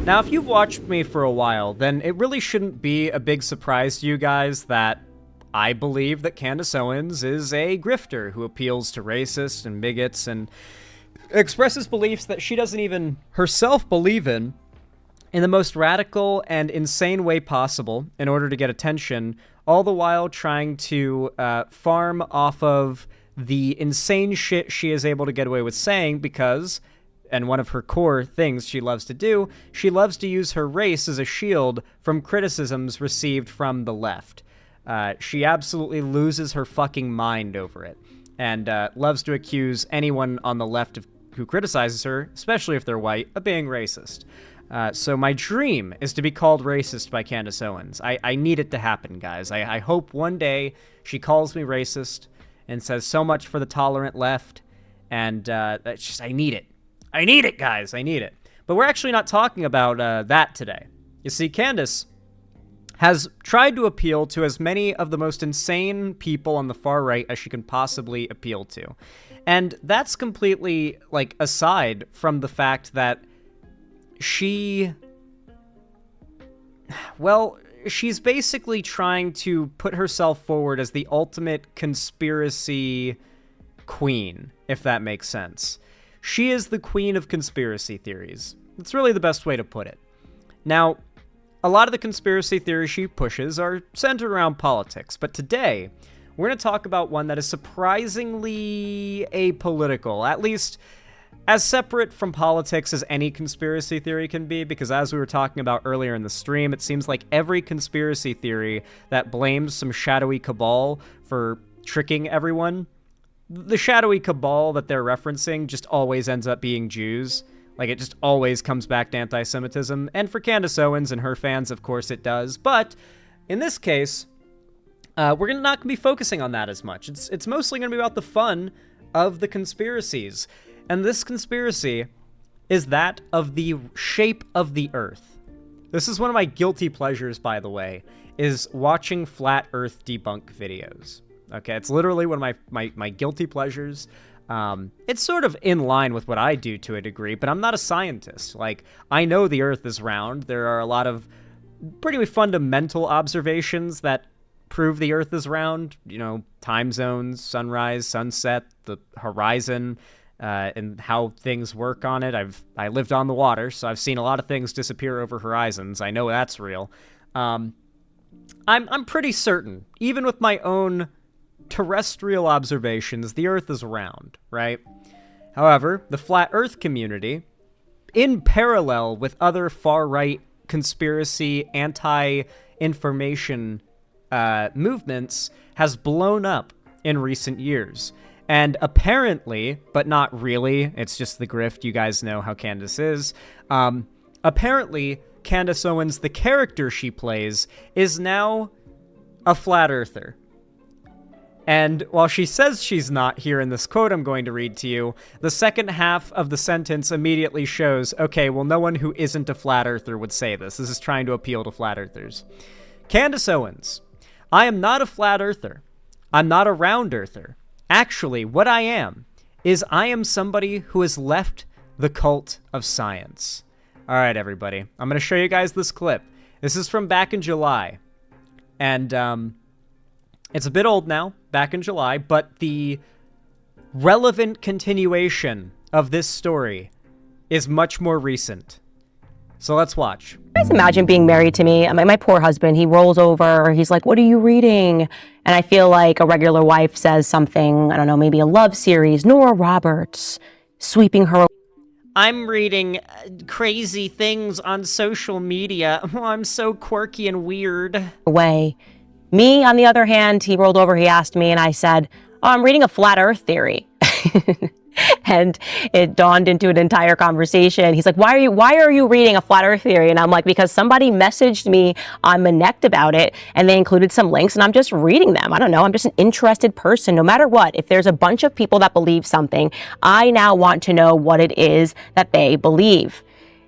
Now, if you've watched me for a while, then it really shouldn't be a big surprise to you guys that I believe that Candace Owens is a grifter who appeals to racists and bigots and expresses beliefs that she doesn't even herself believe in the most radical and insane way possible in order to get attention, all the while trying to farm off of the insane shit she is able to get away with saying because, and one of her core things she loves to do, she loves to use her race as a shield from criticisms received from the left. She absolutely loses her fucking mind over it, and loves to accuse anyone on the left who criticizes her, especially if they're white, of being racist. So my dream is to be called racist by Candace Owens. I need it to happen, guys. I hope one day she calls me racist and says so much for the tolerant left, and that's just, I need it. I need it, guys. I need it. But we're actually not talking about that today. You see, Candace has tried to appeal to as many of the most insane people on the far right as she can possibly appeal to. And that's completely, aside from the fact that she's basically trying to put herself forward as the ultimate conspiracy queen, if that makes sense. She is the queen of conspiracy theories. That's really the best way to put it. Now, a lot of the conspiracy theories she pushes are centered around politics, but today, we're going to talk about one that is surprisingly apolitical, at least as separate from politics as any conspiracy theory can be, because as we were talking about earlier in the stream, it seems like every conspiracy theory that blames some shadowy cabal for tricking everyone, the shadowy cabal that they're referencing just always ends up being Jews. It just always comes back to anti-Semitism. And for Candace Owens and her fans, of course it does. But in this case, we're not going to be focusing on that as much. It's mostly going to be about the fun of the conspiracies. And this conspiracy is that of the shape of the Earth. This is one of my guilty pleasures, by the way, is watching flat Earth debunk videos. Okay, it's literally one of my guilty pleasures. It's sort of in line with what I do to a degree, but I'm not a scientist. I know the Earth is round. There are a lot of pretty fundamental observations that prove the Earth is round. Time zones, sunrise, sunset, the horizon, and how things work on it. I lived on the water, so I've seen a lot of things disappear over horizons. I know that's real. I'm pretty certain, even with my own terrestrial observations, the Earth is round, right? However, the flat Earth community, in parallel with other far-right conspiracy, anti-information movements, has blown up in recent years. And apparently, but not really, it's just the grift, you guys know how Candace is, apparently, Candace Owens, the character she plays, is now a flat earther. And while she says she's not here in this quote I'm going to read to you, the second half of the sentence immediately shows, okay, well, no one who isn't a flat earther would say this. This is trying to appeal to flat earthers. Candace Owens, I am not a flat earther. I'm not a round earther. Actually, what I am is I am somebody who has left the cult of science. All right, everybody. I'm going to show you guys this clip. This is from back in July. And it's a bit old now, back in July, but the relevant continuation of this story is much more recent. So let's watch. Guys, imagine being married to me. My poor husband, he rolls over. He's like, what are you reading? And I feel like a regular wife says something, I don't know, maybe a love series, Nora Roberts, sweeping her. I'm reading crazy things on social media. Oh, I'm so quirky and weird. Away. Me, on the other hand, he rolled over, he asked me, and I said, oh, I'm reading a flat earth theory. And it dawned into an entire conversation. He's like, why are you reading a flat earth theory? And I'm like, because somebody messaged me on Connect about it, and they included some links, and I'm just reading them. I don't know. I'm just an interested person. No matter what, if there's a bunch of people that believe something, I now want to know what it is that they believe.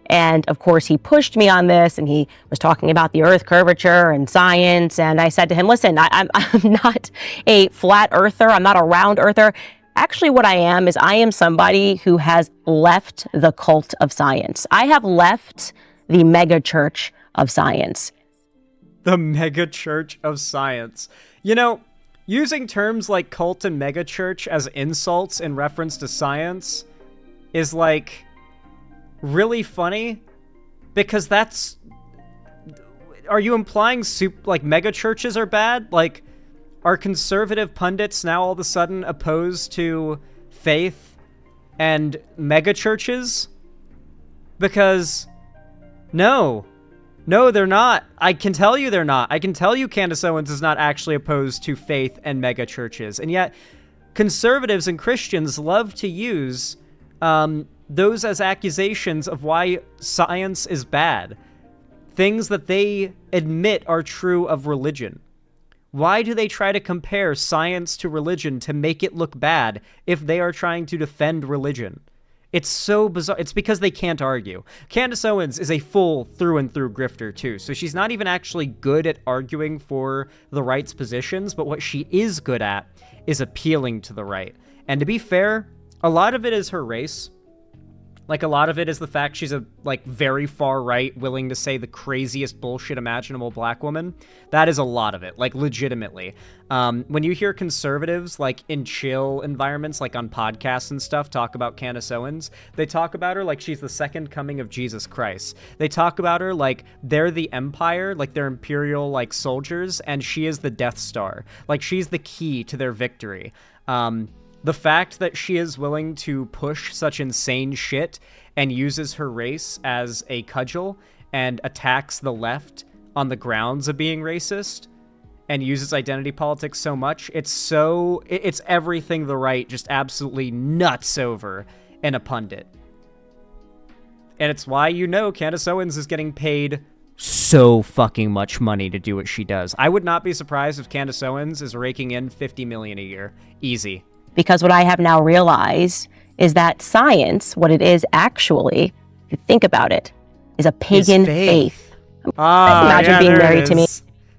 And of course, he pushed me on this, and he was talking about the earth curvature and science. And I said to him, listen, I'm not a flat earther. I'm not a round earther. Actually, what I am somebody who has left the cult of science. I have left the mega church of science. The mega church of science. You know, using terms like cult and mega church as insults in reference to science is like really funny, because that's, are you implying like mega churches are bad? Like, are conservative pundits now all of a sudden opposed to faith and mega churches? Because no, they're not. I can tell you they're not. I can tell you Candace Owens is not actually opposed to faith and mega churches. And yet conservatives and Christians love to use those as accusations of why science is bad. Things that they admit are true of religion. Why do they try to compare science to religion to make it look bad if they are trying to defend religion? It's so bizarre. It's because they can't argue. Candace Owens is a full through and through grifter too, so she's not even actually good at arguing for the right's positions, but what she is good at is appealing to the right. And to be fair, a lot of it is her race. Like, a lot of it is the fact she's a, like, very far right, willing to say the craziest bullshit imaginable black woman. That is a lot of it, like, legitimately. When you hear conservatives, like, in chill environments, like on podcasts and stuff, talk about Candace Owens, they talk about her like she's the second coming of Jesus Christ. They talk about her like they're the empire, like they're imperial, like, soldiers, and she is the Death Star. Like, she's the key to their victory. The fact that she is willing to push such insane shit and uses her race as a cudgel and attacks the left on the grounds of being racist and uses identity politics so much, it's everything the right just absolutely nuts over in a pundit. And it's why, you know, Candace Owens is getting paid so fucking much money to do what she does. I would not be surprised if Candace Owens is raking in $50 million a year. Easy. Because what I have now realized is that science, what it is actually, if you think about it, is a pagan faith. Imagine being married to me.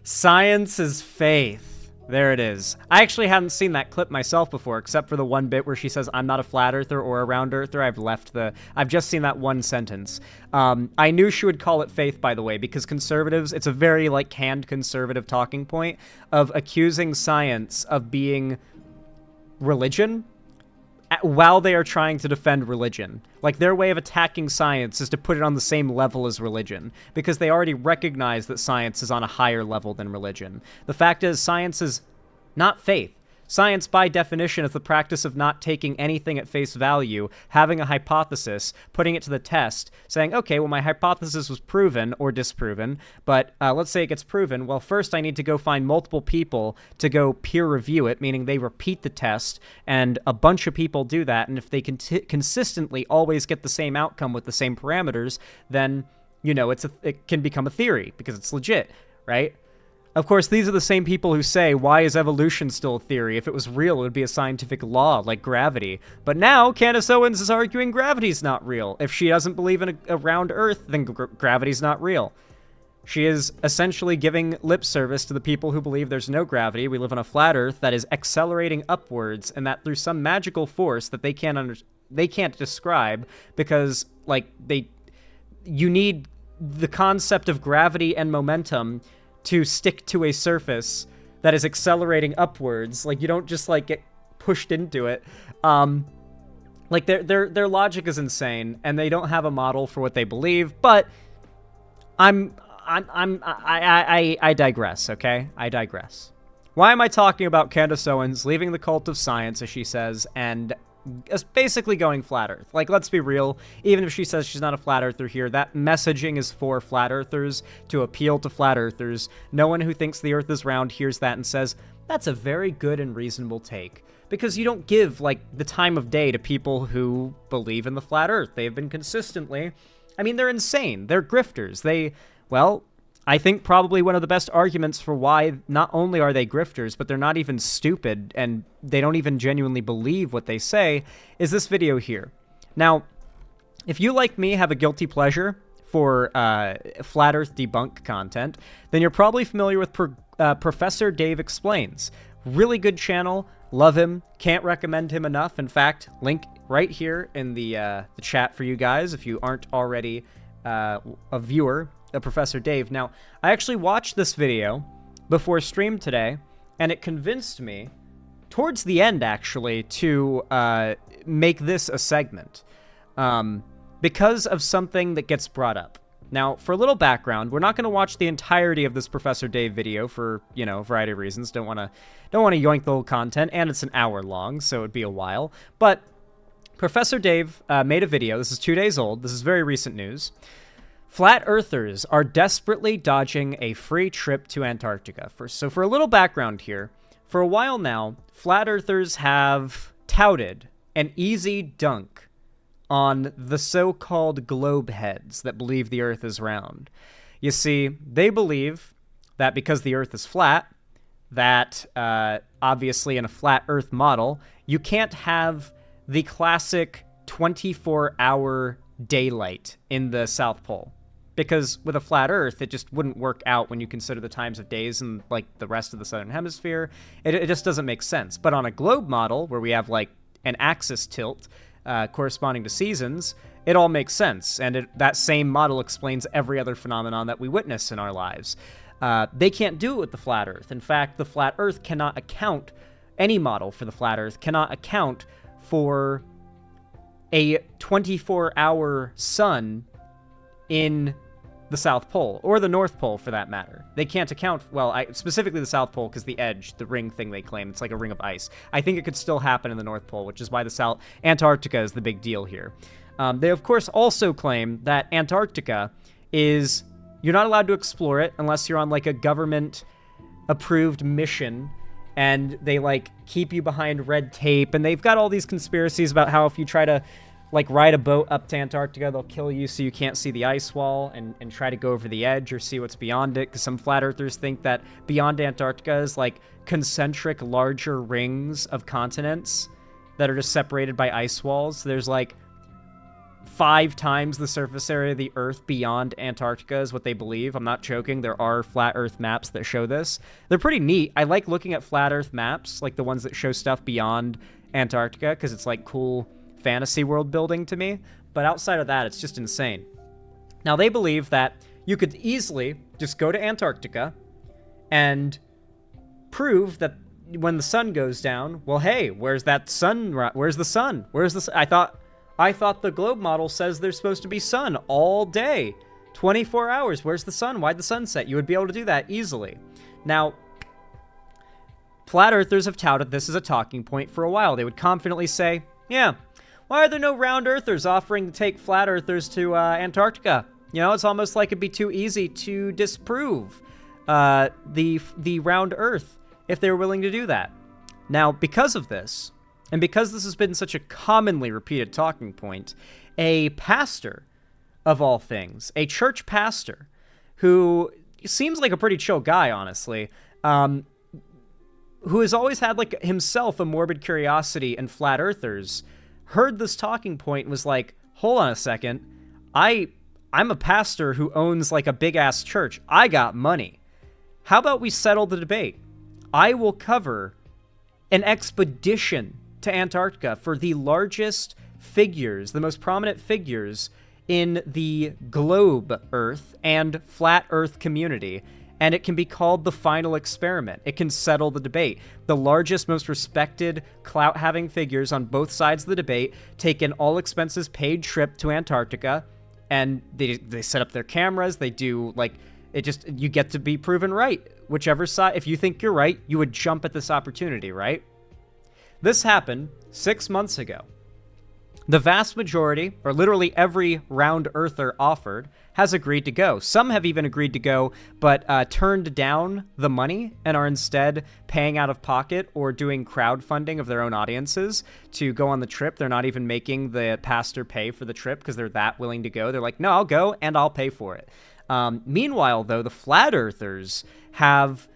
Science is faith. There it is. I actually hadn't seen that clip myself before, except for the one bit where she says, "I'm not a flat earther or a round earther." I've just seen that one sentence. I knew she would call it faith, by the way, because conservatives, it's a very, like, canned conservative talking point of accusing science of being religion while they are trying to defend religion. Like, their way of attacking science is to put it on the same level as religion, because they already recognize that science is on a higher level than religion. The fact is, science is not faith. Science, by definition, is the practice of not taking anything at face value, having a hypothesis, putting it to the test, saying, okay, well, my hypothesis was proven or disproven, but let's say it gets proven. Well, first I need to go find multiple people to go peer review it, meaning they repeat the test, and a bunch of people do that, and if they consistently always get the same outcome with the same parameters, then, you know, it can become a theory, because it's legit, right? Of course, these are the same people who say, why is evolution still a theory? If it was real, it would be a scientific law, like gravity. But now, Candace Owens is arguing gravity's not real. If she doesn't believe in a round Earth, then gravity's not real. She is essentially giving lip service to the people who believe there's no gravity. We live on a flat Earth that is accelerating upwards, and that through some magical force that they can't describe, because, like, you need the concept of gravity and momentum to stick to a surface that is accelerating upwards. Like, you don't just, like, get pushed into it. Like, their logic is insane, and they don't have a model for what they believe. But I digress. Okay, I digress. Why am I talking about Candace Owens leaving the cult of science, as she says, and basically going flat Earth? Like, let's be real. Even if she says she's not a flat earther here, that messaging is for flat earthers, to appeal to flat earthers. No one who thinks the Earth is round hears that and says, that's a very good and reasonable take. Because you don't give, like, the time of day to people who believe in the flat Earth. They have been consistently, I mean, they're insane. They're grifters. I think probably one of the best arguments for why not only are they grifters, but they're not even stupid and they don't even genuinely believe what they say, is this video here. Now, if you, like me, have a guilty pleasure for Flat Earth debunk content, then you're probably familiar with Professor Dave Explains. Really good channel. Love him. Can't recommend him enough. In fact, link right here in the chat for you guys if you aren't already a viewer, a Professor Dave. Now, I actually watched this video before stream today, and it convinced me, towards the end actually, to make this a segment because of something that gets brought up. Now, for a little background, we're not going to watch the entirety of this Professor Dave video for, you know, a variety of reasons. Don't want to yoink the whole content, and it's an hour long, so it'd be a while. But Professor Dave made a video. This is 2 days old. This is very recent news. Flat Earthers are desperately dodging a free trip to Antarctica. So for a little background here, for a while now, Flat Earthers have touted an easy dunk on the so-called globe heads that believe the Earth is round. You see, they believe that because the Earth is flat, that obviously in a flat Earth model, you can't have the classic 24-hour daylight in the South Pole. Because with a flat Earth, it just wouldn't work out when you consider the times of days in, like, the rest of the Southern Hemisphere. It just doesn't make sense. But on a globe model, where we have, like, an axis tilt corresponding to seasons, it all makes sense. And that same model explains every other phenomenon that we witness in our lives. They can't do it with the flat Earth. In fact, the flat Earth cannot account, any model for the flat Earth cannot account for a 24-hour sun in the South Pole, or the North Pole for that matter. They can't account, well, specifically the South Pole, because the edge, the ring thing they claim, it's like a ring of ice. I think it could still happen in the North Pole, which is why the Antarctica is the big deal here. They, of course, also claim that Antarctica is, you're not allowed to explore it unless you're on, like, a government-approved mission, and they, like, keep you behind red tape, and they've got all these conspiracies about how if you try to, like, ride a boat up to Antarctica, they'll kill you so you can't see the ice wall and try to go over the edge or see what's beyond it, because some flat earthers think that beyond Antarctica is, like, concentric larger rings of continents that are just separated by ice walls. So there's, like, 5 times the surface area of the Earth beyond Antarctica is what they believe. I'm not joking. There are flat Earth maps that show this. They're pretty neat. I like looking at flat Earth maps, like the ones that show stuff beyond Antarctica, because it's, like, cool fantasy world building to me, but outside of that, it's just insane. Now, they believe that you could easily just go to Antarctica and prove that when the sun goes down, well, hey, where's that sun? Where's the sun? Where's the sun? I thought the globe model says there's supposed to be sun all day, 24 hours. Where's the sun? Why'd the sun set? You would be able to do that easily. Now, flat earthers have touted this as a talking point for a while. They would confidently say, yeah, why are there no round earthers offering to take flat earthers to Antarctica? You know, it's almost like it'd be too easy to disprove the round earth if they were willing to do that. Now, because of this, and because this has been such a commonly repeated talking point, a pastor, of all things, a church pastor, who seems like a pretty chill guy, honestly, who has always had, like, himself a morbid curiosity in flat earthers, heard this talking point and was like, hold on a second, I'm a pastor who owns, like, a big-ass church. I got money. How about we settle the debate? I will cover an expedition to Antarctica for the largest figures, the most prominent figures in the globe Earth and flat Earth community, and it can be called the final experiment. It can settle the debate. The largest, most respected, clout-having figures on both sides of the debate take an all-expenses-paid trip to Antarctica, and they set up their cameras. They do, like, you get to be proven right. Whichever side, if you think you're right, you would jump at this opportunity, right? This happened 6 months ago. The vast majority, or literally every round earther offered, has agreed to go. Some have even agreed to go, but turned down the money and are instead paying out of pocket or doing crowdfunding of their own audiences to go on the trip. They're not even making the pastor pay for the trip because they're that willing to go. They're like, no, I'll go and I'll pay for it. Meanwhile, though, the flat earthers have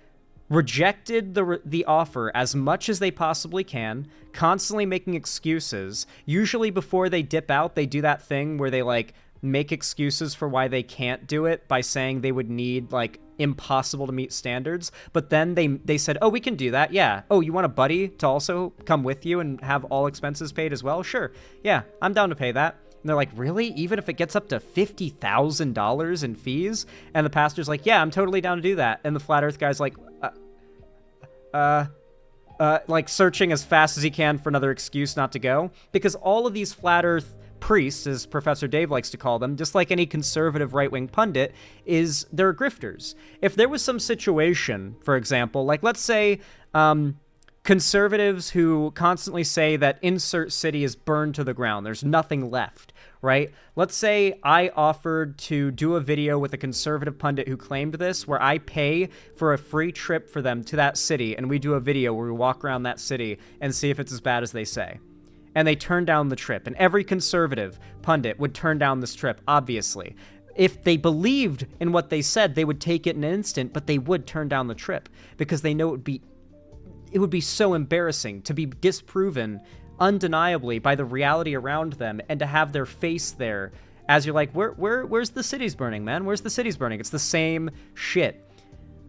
rejected the offer as much as they possibly can, constantly making excuses. Usually before they dip out, they do that thing where they, like, make excuses for why they can't do it by saying they would need, like, impossible to meet standards. But then they said, oh, we can do that. Yeah. Oh, you want a buddy to also come with you and have all expenses paid as well? Sure. Yeah, I'm down to pay that. And they're like, really? Even if it gets up to $50,000 in fees? And the pastor's like, yeah, I'm totally down to do that. And the flat earth guy's like, like searching as fast as he can for another excuse not to go. Because all of these flat earth priests, as Professor Dave likes to call them, just like any conservative right-wing pundit, they're grifters. If there was some situation, for example, like let's say conservatives who constantly say that insert city is burned to the ground, there's nothing left, right? Let's say I offered to do a video with a conservative pundit who claimed this, where I pay for a free trip for them to that city, and we do a video where we walk around that city and see if it's as bad as they say. And they turn down the trip, and every conservative pundit would turn down this trip, obviously. If they believed in what they said, they would take it in an instant, but they would turn down the trip because they know it would be so embarrassing to be disproven undeniably by the reality around them and to have their face there as you're like, where's the city's burning, man? Where's the city's burning? It's the same shit.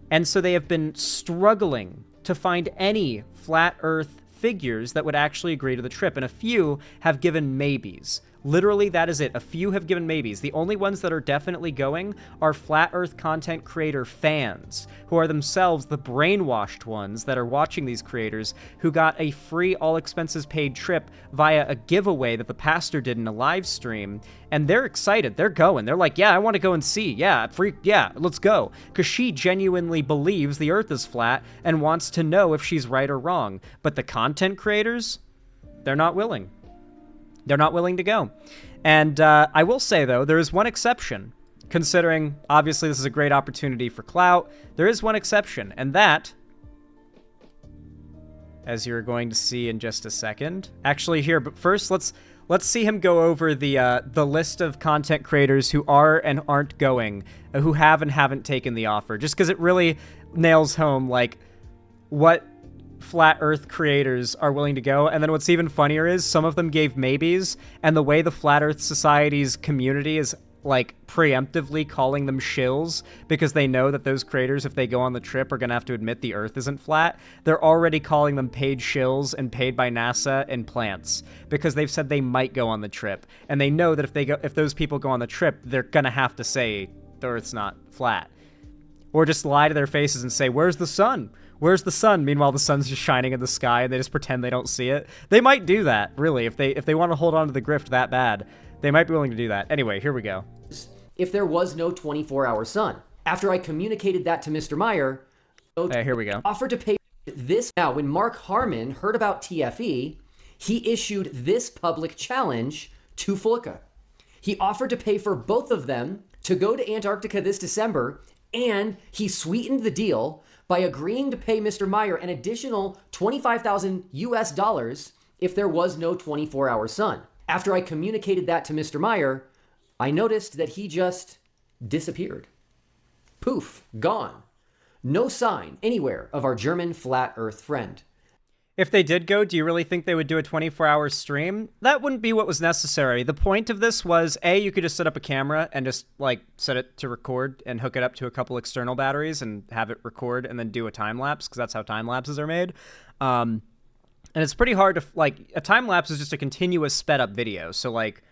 And so they have been struggling to find any flat earth figures that would actually agree to the trip, and a few have given maybes. Literally, that is it. A few have given maybes. The only ones that are definitely going are flat earth content creator fans, who are themselves the brainwashed ones that are watching these creators, who got a free, all expenses paid trip via a giveaway that the pastor did in a live stream, and they're excited. They're going. They're like, yeah, I want to go and see. Yeah, free. Yeah, let's go. Because she genuinely believes the earth is flat and wants to know if she's right or wrong. But the content creators, they're not willing. They're not willing to go. And I will say, though, there is one exception. Considering, obviously, this is a great opportunity for clout, there is one exception. And that, as you're going to see in just a second. Actually, here, but first, let's see him go over the list of content creators who are and aren't going, who have and haven't taken the offer. Just because it really nails home, like, what flat earth creators are willing to go. And then what's even funnier is some of them gave maybes, and the way the Flat Earth Society's community is like preemptively calling them shills because they know that those creators, if they go on the trip, are gonna have to admit the earth isn't flat. They're already calling them paid shills and paid by NASA and plants because they've said they might go on the trip, and they know that if those people go on the trip, they're gonna have to say the earth's not flat, or just lie to their faces and say, where's the sun? Where's the sun? Meanwhile, the sun's just shining in the sky and they just pretend they don't see it. They might do that, really. If they want to hold on to the grift that bad, they might be willing to do that. Anyway, here we go. If there was no 24-hour sun. After I communicated that to Mr. Meyer, here we go. Offered to pay this. Now, when Mark Harmon heard about TFE, he issued this public challenge to Flicka. He offered to pay for both of them to go to Antarctica this December, and he sweetened the deal by agreeing to pay Mr. Meyer an additional $25,000 US if there was no 24-hour sun. After I communicated that to Mr. Meyer, I noticed that he just disappeared. Poof, gone. No sign anywhere of our German flat earth friend. If they did go, do you really think they would do a 24-hour stream? That wouldn't be what was necessary. The point of this was, A, you could just set up a camera and just, like, set it to record and hook it up to a couple external batteries and have it record and then do a time-lapse, because that's how time-lapses are made. And it's pretty hard to, like, a time-lapse is just a continuous sped-up video. So, like,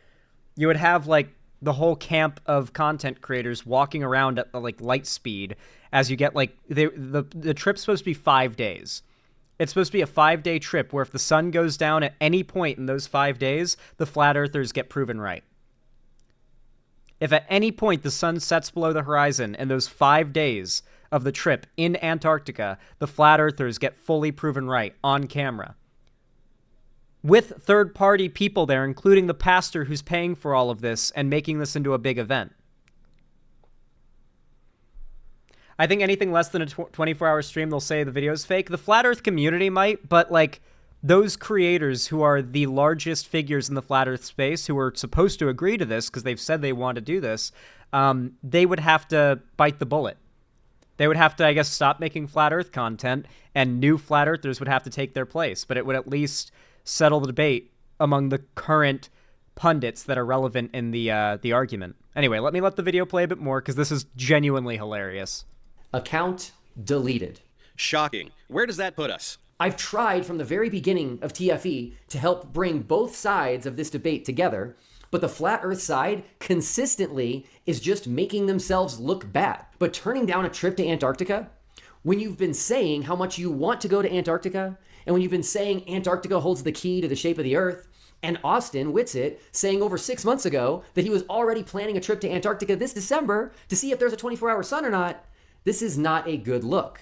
you would have, like, the whole camp of content creators walking around at, like, light speed as you get, like, the trip's supposed to be 5 days. It's supposed to be a 5-day trip where if the sun goes down at any point in those 5 days, the flat earthers get proven right. If at any point the sun sets below the horizon in those 5 days of the trip in Antarctica, the flat earthers get fully proven right on camera. With third-party people there, including the pastor who's paying for all of this and making this into a big event. I think anything less than a 24-hour stream, they'll say the video's fake. The Flat Earth community might, but, like, those creators who are the largest figures in the Flat Earth space, who are supposed to agree to this because they've said they want to do this, they would have to bite the bullet. They would have to, I guess, stop making Flat Earth content, and new Flat Earthers would have to take their place. But it would at least settle the debate among the current pundits that are relevant in the argument. Anyway, let the video play a bit more, because this is genuinely hilarious. Account deleted. Shocking. Where does that put us? I've tried from the very beginning of TFE to help bring both sides of this debate together. But the flat earth side consistently is just making themselves look bad. But turning down a trip to Antarctica, when you've been saying how much you want to go to Antarctica, and when you've been saying Antarctica holds the key to the shape of the earth, and Austin Whitsitt saying over 6 months ago that he was already planning a trip to Antarctica this December to see if there's a 24-hour sun or not, this is not a good look.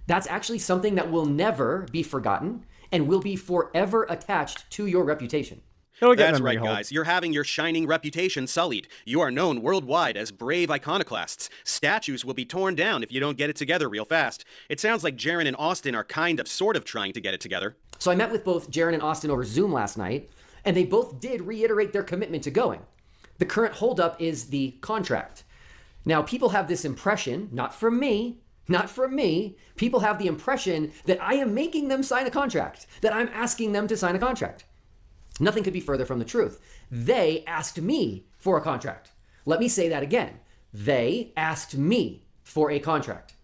That's actually something that will never be forgotten and will be forever attached to your reputation. That's right, guys. You're having your shining reputation sullied. You are known worldwide as brave iconoclasts. Statues will be torn down if you don't get it together real fast. It sounds like Jaron and Austin are sort of trying to get it together. So I met with both Jaron and Austin over Zoom last night, and they both did reiterate their commitment to going. The current holdup is the contract. Now, people have this impression, not from me, people have the impression that I am making them sign a contract, that I'm asking them to sign a contract. Nothing could be further from the truth. They asked me for a contract. Let me say that again. They asked me for a contract.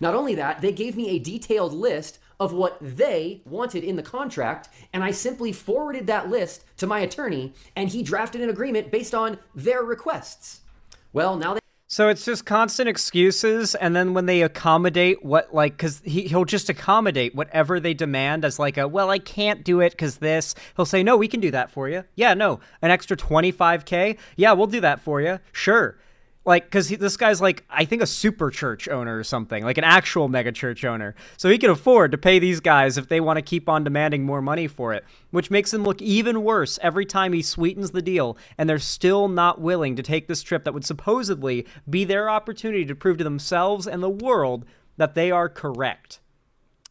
Not only that, they gave me a detailed list of what they wanted in the contract, and I simply forwarded that list to my attorney, and he drafted an agreement based on their requests. Well, now they... So it's just constant excuses, and then when they accommodate because he'll just accommodate whatever they demand as well, I can't do it because this. He'll say, no, we can do that for you. Yeah, no, an extra $25K? Yeah, we'll do that for you. Sure. Because this guy's I think a super church owner or something, an actual mega church owner. So he can afford to pay these guys if they want to keep on demanding more money for it, which makes him look even worse every time he sweetens the deal, and they're still not willing to take this trip that would supposedly be their opportunity to prove to themselves and the world that they are correct.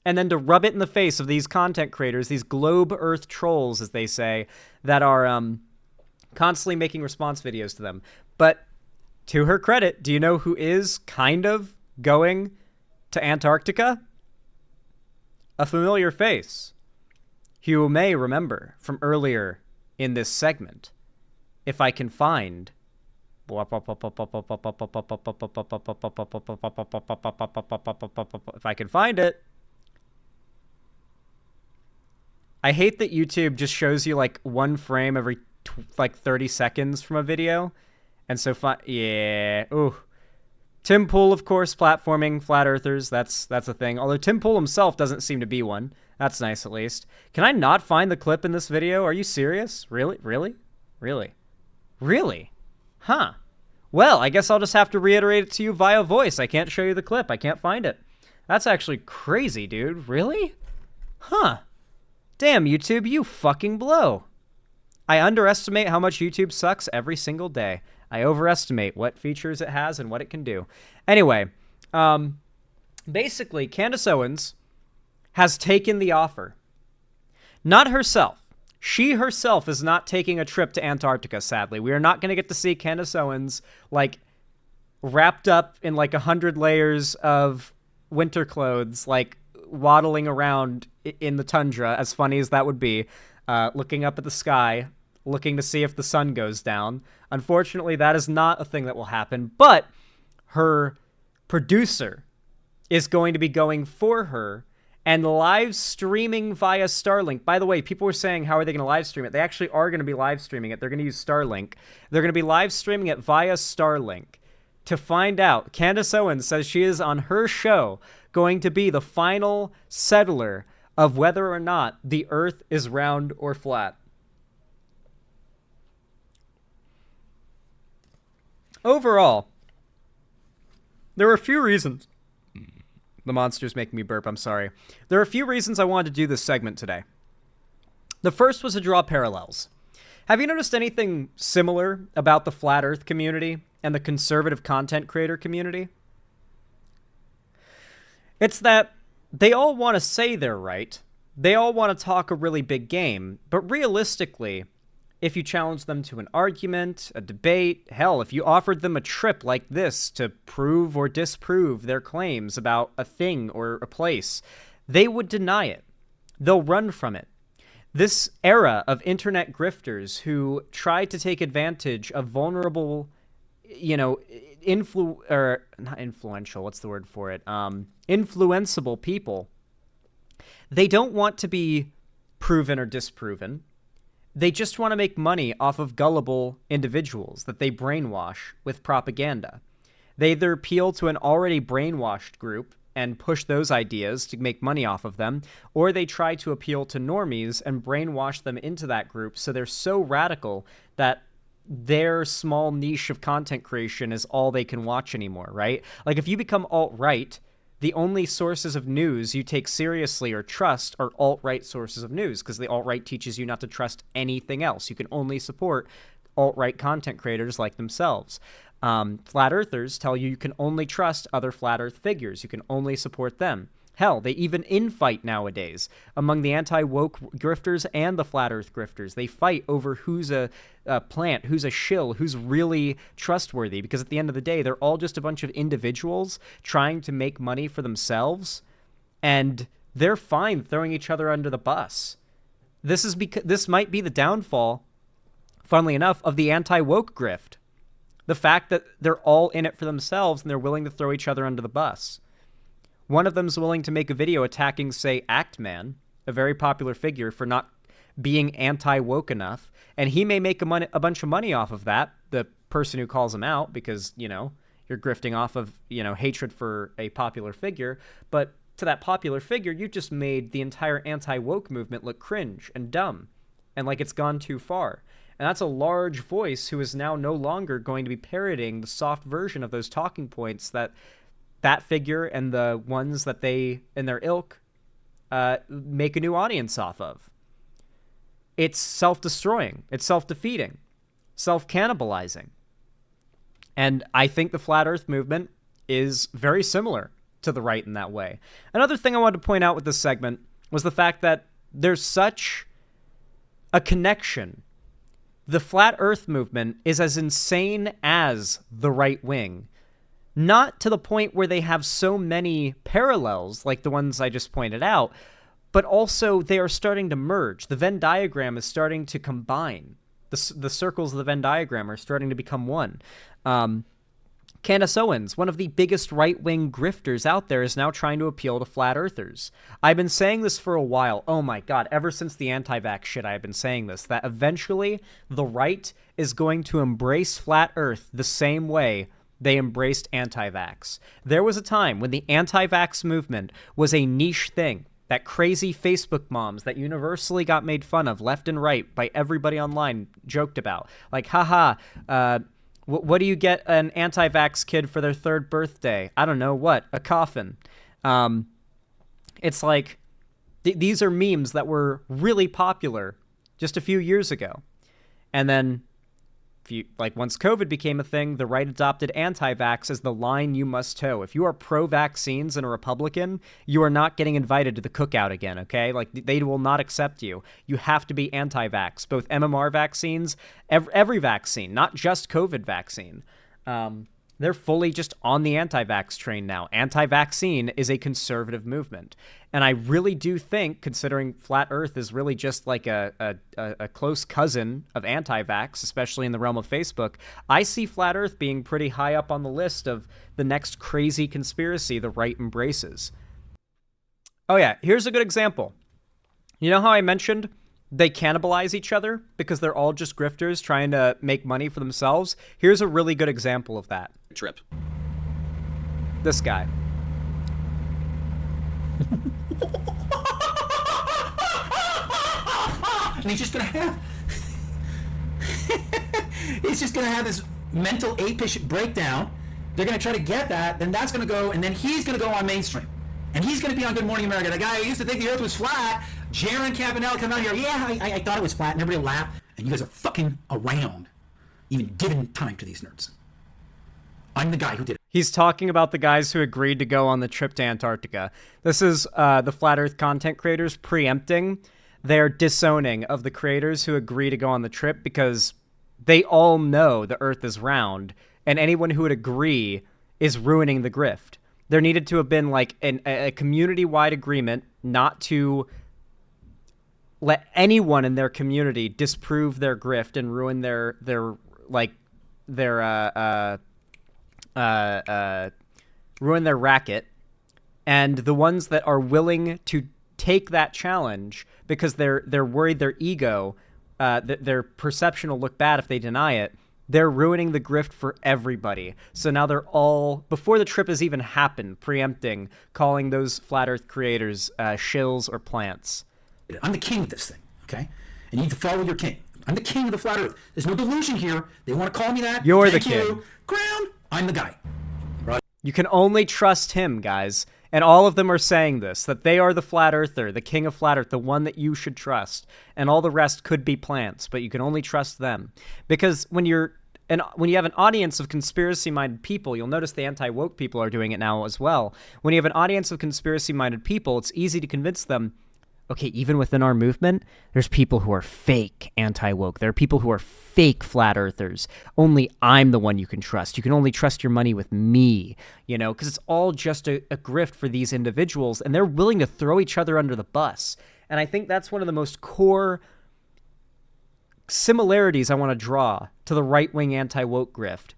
And then to rub it in the face of these content creators, these globe earth trolls, as they say, that are constantly making response videos to them. But to her credit, do you know who is kind of going to Antarctica? A familiar face, who you may remember from earlier in this segment. If I can find... If I can find it. I hate that YouTube just shows you one frame every 30 seconds from a video. And so, yeah, ooh. Tim Pool, of course, platforming flat earthers. That's a thing. Although Tim Pool himself doesn't seem to be one. That's nice, at least. Can I not find the clip in this video? Are you serious? Really? Huh. Well, I guess I'll just have to reiterate it to you via voice. I can't show you the clip. I can't find it. That's actually crazy, dude. Really? Huh. Damn, YouTube, you fucking blow. I underestimate how much YouTube sucks every single day. I overestimate what features it has and what it can do. Anyway, basically, Candace Owens has taken the offer. Not herself. She herself is not taking a trip to Antarctica, sadly. We are not going to get to see Candace Owens, wrapped up in 100 layers of winter clothes, waddling around in the tundra, as funny as that would be, looking up at the sky, looking to see if the sun goes down. Unfortunately, that is not a thing that will happen, but her producer is going to be going for her and live streaming via Starlink. By the way, people were saying, how are they going to live stream it? They actually are going to be live streaming it. They're going to use Starlink. They're going to be live streaming it via Starlink to find out. Candace Owens says she is on her show going to be the final settler of whether or not the Earth is round or flat. Overall, there were a few reasons. The monster's making me burp, I'm sorry. There are a few reasons I wanted to do this segment today. The first was to draw parallels. Have you noticed anything similar about the Flat Earth community and the conservative content creator community? It's that they all want to say they're right. They all want to talk a really big game, but realistically, if you challenge them to an argument, a debate, hell, if you offered them a trip like this to prove or disprove their claims about a thing or a place, they would deny it. They'll run from it. This era of internet grifters who try to take advantage of vulnerable, influenceable people, they don't want to be proven or disproven. they just want to make money off of gullible individuals that they brainwash with propaganda. They either appeal to an already brainwashed group and push those ideas to make money off of them, or they try to appeal to normies and brainwash them into that group so they're so radical that their small niche of content creation is all they can watch anymore, right? Like, if you become alt-right, the only sources of news you take seriously or trust are alt-right sources of news, because the alt-right teaches you not to trust anything else. You can only support alt-right content creators like themselves. Flat earthers tell you can only trust other flat earth figures. You can only support them. Hell, they even infight nowadays among the anti-woke grifters and the flat earth grifters. They fight over who's a plant, who's a shill, who's really trustworthy, because at the end of the day, they're all just a bunch of individuals trying to make money for themselves, and they're fine throwing each other under the bus. This might be the downfall, funnily enough, of the anti-woke grift. The fact that they're all in it for themselves and they're willing to throw each other under the bus. One of them's willing to make a video attacking, say, Actman, a very popular figure, for not being anti-woke enough, and he may make a bunch of money off of that, the person who calls him out, because, you know, you're grifting off of, you know, hatred for a popular figure, but to that popular figure, you just made the entire anti-woke movement look cringe and dumb, and like it's gone too far. And that's a large voice who is now no longer going to be parroting the soft version of those talking points that figure and the ones that they and their ilk make a new audience off of. It's self-destroying. It's self-defeating. Self-cannibalizing. And I think the Flat Earth movement is very similar to the right in that way. Another thing I wanted to point out with this segment was the fact that there's such a connection. The Flat Earth movement is as insane as the right wing. Not to the point where they have so many parallels like the ones I just pointed out, but also they are starting to merge. The Venn diagram is starting to combine. The circles of the Venn diagram are starting to become one. Candace Owens, one of the biggest right-wing grifters out there, is now trying to appeal to flat earthers. I've been saying this for a while. Oh my God, ever since the anti-vax shit, I've been saying this, that eventually the right is going to embrace flat earth the same way they embraced anti-vax. There was a time when the anti-vax movement was a niche thing that crazy Facebook moms that universally got made fun of left and right by everybody online joked about. Like, haha, what do you get an anti-vax kid for their third birthday? I don't know, what? A coffin. It's like, these are memes that were really popular just a few years ago. And then, once COVID became a thing, the right adopted anti-vax as the line you must toe. If you are pro-vaccines and a Republican, you are not getting invited to the cookout again, okay? Like, they will not accept you. You have to be anti-vax. Both MMR vaccines, every vaccine, not just COVID vaccine. They're fully just on the anti-vax train now. Anti-vaccine is a conservative movement. And I really do think, considering Flat Earth is really just like a close cousin of anti-vax, especially in the realm of Facebook, I see Flat Earth being pretty high up on the list of the next crazy conspiracy the right embraces. Oh yeah, here's a good example. You know how I mentioned they cannibalize each other because they're all just grifters trying to make money for themselves? Here's a really good example of that. Trip. This guy. And he's just gonna have this mental apish breakdown. They're gonna try to get that, then that's gonna go, and then he's gonna go on mainstream. And he's gonna be on Good Morning America. The guy who used to think the earth was flat, Jaron Campanella come out here, yeah, I thought it was flat, and everybody will laugh. And you guys are fucking around, even giving time to these nerds. I'm the guy who did it. He's talking about the guys who agreed to go on the trip to Antarctica. This is the Flat Earth content creators preempting their disowning of the creators who agree to go on the trip because they all know the Earth is round, and anyone who would agree is ruining the grift. There needed to have been like a community-wide agreement not to let anyone in their community disprove their grift and ruin their ruin their racket. And the ones that are willing to take that challenge because they're worried their ego their perception will look bad if they deny it. They're ruining the grift for everybody. So now they're all, before the trip has even happened, preempting, calling those flat Earth creators shills or plants. I'm the king of this thing, okay? And you need to follow your king. I'm the king of the flat Earth. There's no delusion here. They want to call me that. You're Thank the you. king. Crown. I'm the guy. Right. You can only trust him, guys. And all of them are saying this, that they are the flat earther, the king of flat earth, the one that you should trust. And all the rest could be plants, but you can only trust them. Because when you have an audience of conspiracy-minded people, you'll notice the anti-woke people are doing it now as well. When you have an audience of conspiracy-minded people, it's easy to convince them, okay, even within our movement, there's people who are fake anti-woke. There are people who are fake flat earthers. Only I'm the one you can trust. You can only trust your money with me, because it's all just a grift for these individuals, and they're willing to throw each other under the bus. And I think that's one of the most core similarities I want to draw to the right-wing anti-woke grift.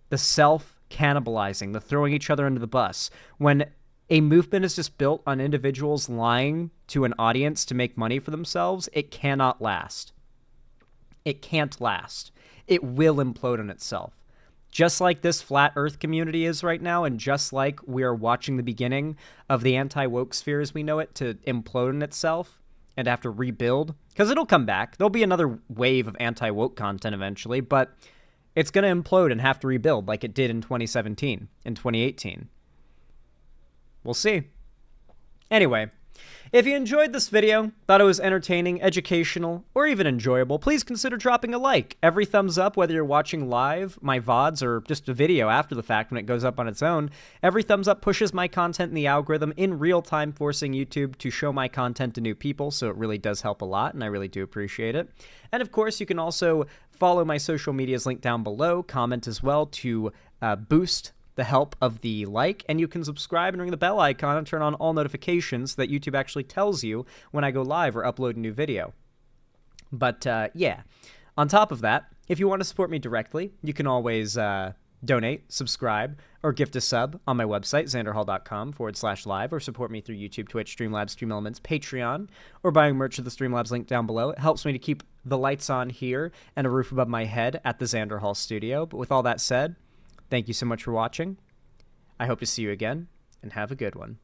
The self-cannibalizing, the throwing each other under the bus. When a movement is just built on individuals lying to an audience to make money for themselves, it cannot last. It can't last. It will implode on itself. Just like this flat earth community is right now, and just like we are watching the beginning of the anti-woke sphere as we know it to implode on itself and have to rebuild, because it'll come back. There'll be another wave of anti-woke content eventually, but it's going to implode and have to rebuild like it did in 2017 and 2018. We'll see. Anyway, if you enjoyed this video, thought it was entertaining, educational, or even enjoyable, please consider dropping a like. Every thumbs up, whether you're watching live, my VODs, or just a video after the fact when it goes up on its own, every thumbs up pushes my content in the algorithm in real time, forcing YouTube to show my content to new people, so it really does help a lot, and I really do appreciate it. And of course, you can also follow my social medias linked down below, comment as well to boost the help of the like, and you can subscribe and ring the bell icon and turn on all notifications so that YouTube actually tells you when I go live or upload a new video. But yeah, on top of that, if you want to support me directly, you can always donate, subscribe, or gift a sub on my website, xanderhall.com/live, or support me through YouTube, Twitch, Streamlabs, Streamelements, Patreon, or buying merch at the Streamlabs link down below. It helps me to keep the lights on here and a roof above my head at the Xander Hall studio. But with all that said, thank you so much for watching. I hope to see you again, and have a good one.